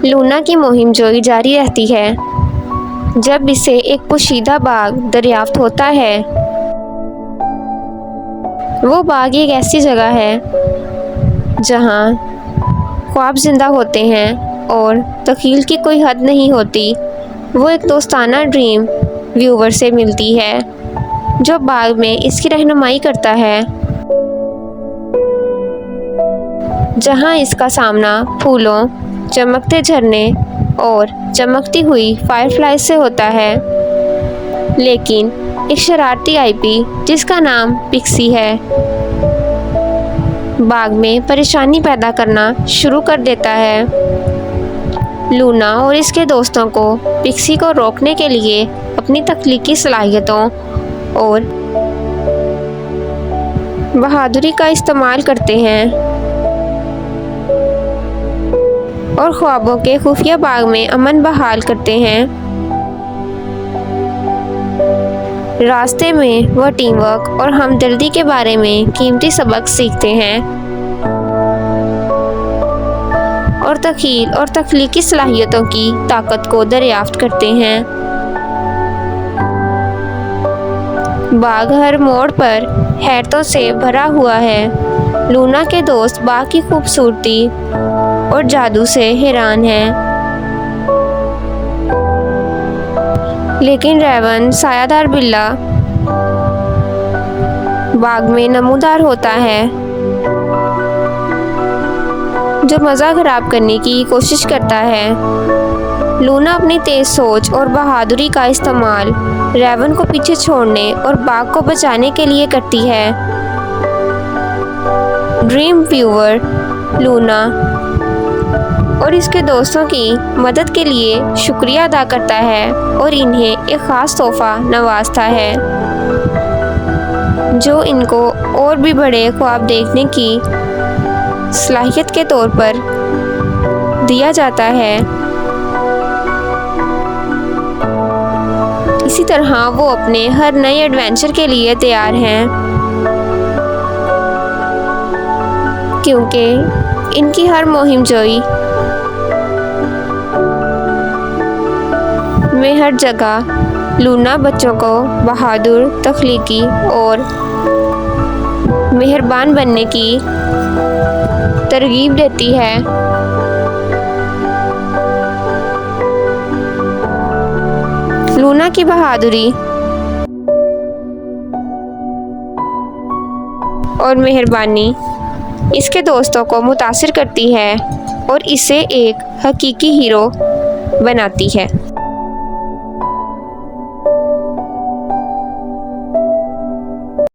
Luna की मुहिम जोई जारी रहती है। जब इसे एक पोशीदा बाग दरियाफ्त होता है। वो बाग एक ऐसी जगह है जहाँ ख्वाब जिंदा होते हैं और तख़ील की कोई हद नहीं होती। वो एक दोस्ताना ड्रीम व्यूवर से मिलती है जो बाग में इसकी रहनुमाई करता है, जहाँ इसका सामना फूलों, चमकते झरने और चमकती हुई फायरफ्लाइज से होता है। लेकिन एक शरारती आईपी जिसका नाम पिक्सी है बाग में परेशानी पैदा करना शुरू कर देता है। लूना और इसके दोस्तों को पिक्सी को रोकने के लिए अपनी तख्लीकी सलाहियतों और बहादुरी का इस्तेमाल करते हैं और ख्वाबों के खुफिया बाग में अमन बहाल करते हैं। रास्ते में वह टीम वर्क और हमदर्दी के बारे में कीमती सबक सीखते हैं और तख़ील और तख्लीकी सलाहियतों की ताकत को दरियाफ्त करते हैं। बाग हर मोड़ पर हैरतों से भरा हुआ है। लूना के दोस्त बाग की खूबसूरती और जादू से हैरान हैं। लेकिन रेवन सायादार बिल्ला बाग में नमूदार होता है जो मज़ा खराब करने की कोशिश करता है। लूना अपनी तेज सोच और बहादुरी का इस्तेमाल रेवन को पीछे छोड़ने और बाग को बचाने के लिए करती है। ड्रीम व्यूवर लूना और इसके दोस्तों की मदद के लिए शुक्रिया अदा करता है और इन्हें एक ख़ास तोहफ़ा नवाजता है जो इनको और भी बड़े ख्वाब देखने की सलाहियत के तौर पर दिया जाता है। इसी तरह वो अपने हर नए एडवेंचर के लिए तैयार हैं क्योंकि इनकी हर मुहिम जोई में हर जगह लूना बच्चों को बहादुर, तख्लीकी और मेहरबान बनने की तरगीब देती है। लूना की बहादुरी और मेहरबानी इसके दोस्तों को मुतासिर करती है और इसे एक हकीकी हीरो बनाती है।